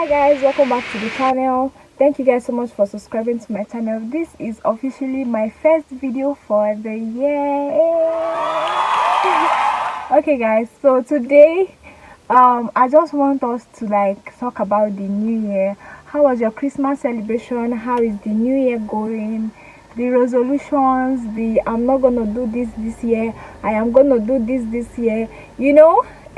Hi guys, welcome back to the channel. Thank you guys so much for subscribing to my channel. This is officially my first video for the year. Okay guys, so today I just want us to talk about the new year. How was your Christmas celebration? How is the new year going? The resolutions, the I'm not gonna do this year, I am gonna do this year.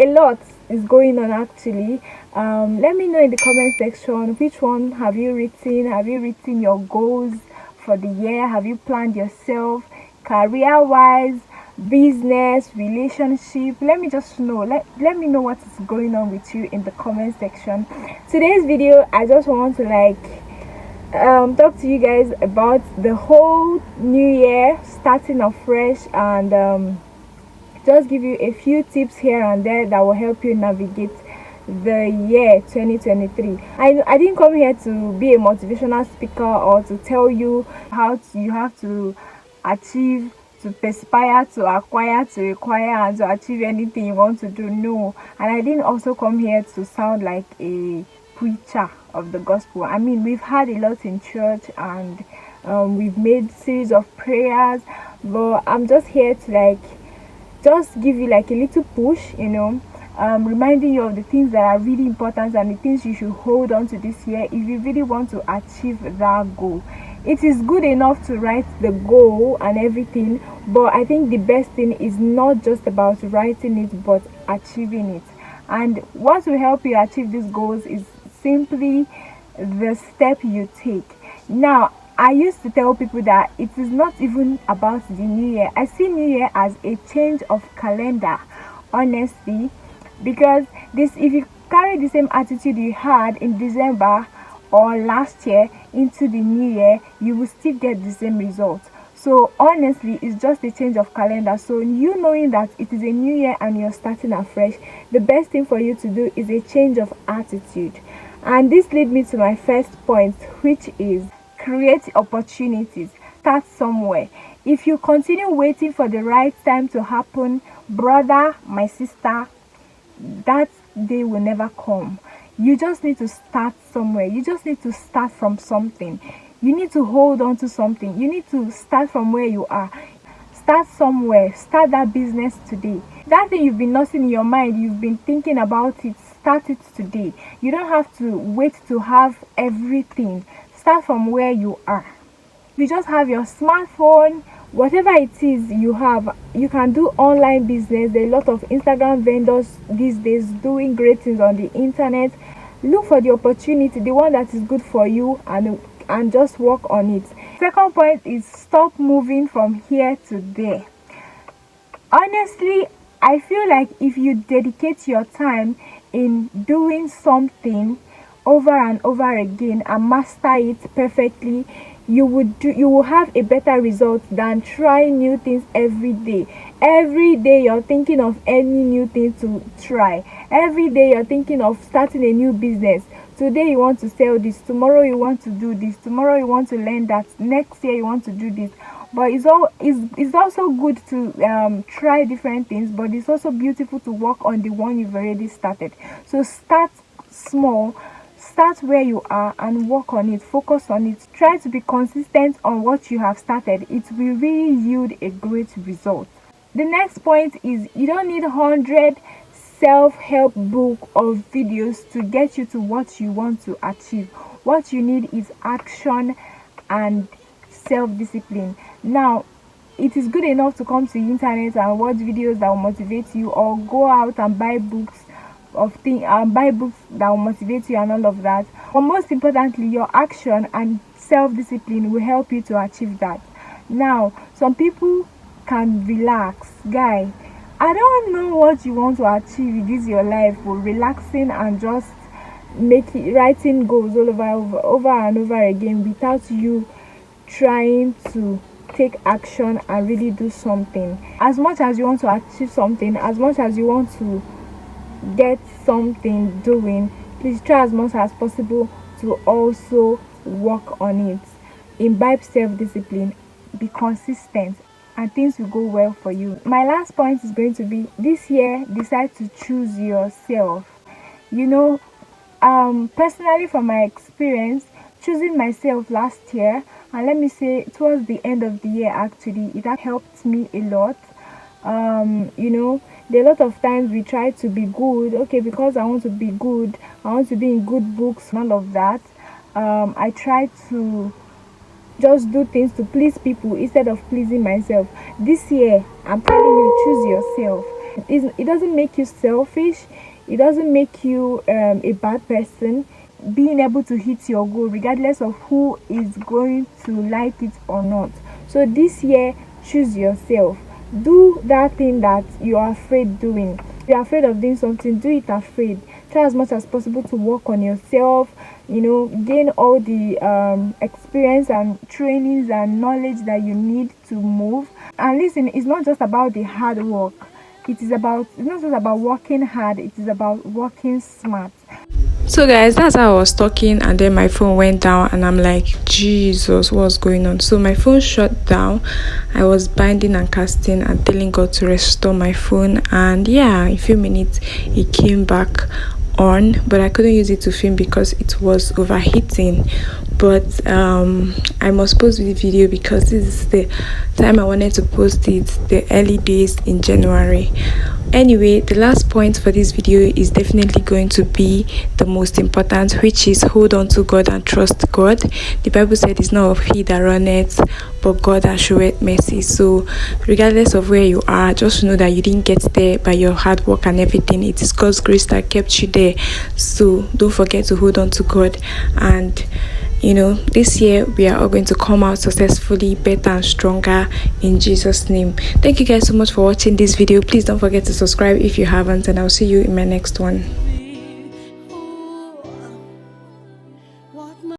A lot is going on actually. Let me know in the comment section which one have you written your goals for the year. Have you planned yourself career wise, business, relationship? Let me just know. Let me know what is going on with you in the comment section. Today's video, I just want to talk to you guys about the whole new year, starting afresh, and just give you a few tips here and there that will help you navigate the year 2023. I didn't come here to be a motivational speaker or to tell you how you have to achieve, to perspire, to acquire, to require, and to achieve anything you want to do. No. And I didn't also come here to sound like a preacher of the gospel. I mean, we've had a lot in church, and we've made series of prayers, but I'm just here to just give you a little push, reminding you of the things that are really important and the things you should hold on to this year if you really want to achieve that goal. It is good enough to write the goal and everything, but I think the best thing is not just about writing it but achieving it. And what will help you achieve these goals is simply the step you take. Now, I used to tell people that it is not even about the new year. I see new year as a change of calendar, honestly, because if you carry the same attitude you had in December or last year into the new year, you will still get the same result. So honestly, it's just a change of calendar. So you knowing that it is a new year and you're starting afresh, the best thing for you to do is a change of attitude. And this leads me to my first point, which is create opportunities. Start somewhere. If you continue waiting for the right time to happen, brother, my sister, that day will never come. You just need to start somewhere. You just need to start from something. You need to hold on to something. You need to start from where you are. Start somewhere. Start that business today. That thing you've been nursing in your mind, you've been thinking about it, start it today. You don't have to wait to have everything. Start from where you are. You just have your smartphone, whatever it is you have, you can do online business. There are a lot of Instagram vendors these days doing great things on the internet. Look for the opportunity, the one that is good for you, and just work on it. Second point is stop moving from here to there. Honestly, I feel like if you dedicate your time in doing something over and over again and master it perfectly, you will have a better result than trying new things every day. Every day you're thinking of any new thing to try. Every day you're thinking of starting a new business. Today you want to sell this, tomorrow you want to do this, tomorrow you want to learn that, next year you want to do this. But it's also good to try different things, but it's also beautiful to work on the one you've already started. So start small. Start where you are and work on it. Focus on it. Try to be consistent on what you have started. It will really yield a great result. The next point is you don't need 100 self-help book or videos to get you to what you want to achieve. What you need is action and self-discipline. Now, it is good enough to come to the internet and watch videos that will motivate you, or go out and buy books buy books that will motivate you and all of that. But most importantly, your action and self-discipline will help you to achieve that. Now, some people can relax. Guy, I don't know what you want to achieve in this your life for relaxing and just writing goals over and over again without you trying to take action and really do something. As much as you want to achieve something, as much as you want to get something doing, please try as much as possible to also work on it. Imbibe self-discipline, be consistent, and things will go well for you. My last point is going to be, this year decide to choose yourself. Personally, from my experience, choosing myself last year, and let me say towards the end of the year, actually, it has helped me a lot. There are a lot of times we try to be good, okay, because I want to be good, I want to be in good books, and all of that. I try to just do things to please people instead of pleasing myself. This year, I'm telling you, choose yourself. It doesn't make you selfish, it doesn't make you a bad person. Being able to hit your goal regardless of who is going to like it or not. So this year, choose yourself. Do that thing that you are afraid doing. If you're afraid of doing something, do it afraid. Try as much as possible to work on yourself, gain all the experience and trainings and knowledge that you need to move. And listen, it's not just about the hard work. It's not just about working hard, it is about working smart. So guys, that's how I was talking, and then my phone went down, and I'm like, Jesus, what's going on? So my phone shut down. I was binding and casting and telling God to restore my phone, and yeah, in a few minutes it came back on, but I couldn't use it to film because it was overheating. But I must post the video because this is the time I wanted to post it, the early days in January. Anyway, the last point for this video is definitely going to be the most important, which is hold on to God and trust God. The Bible said it's not of he that runneth, but God that showeth mercy. So regardless of where you are, just know that you didn't get there by your hard work and everything. It is God's grace that kept you there. So don't forget to hold on to God. And this year we are all going to come out successfully, better and stronger in Jesus' name. Thank you guys so much for watching this video. Please don't forget to subscribe if you haven't, and I'll see you in my next one.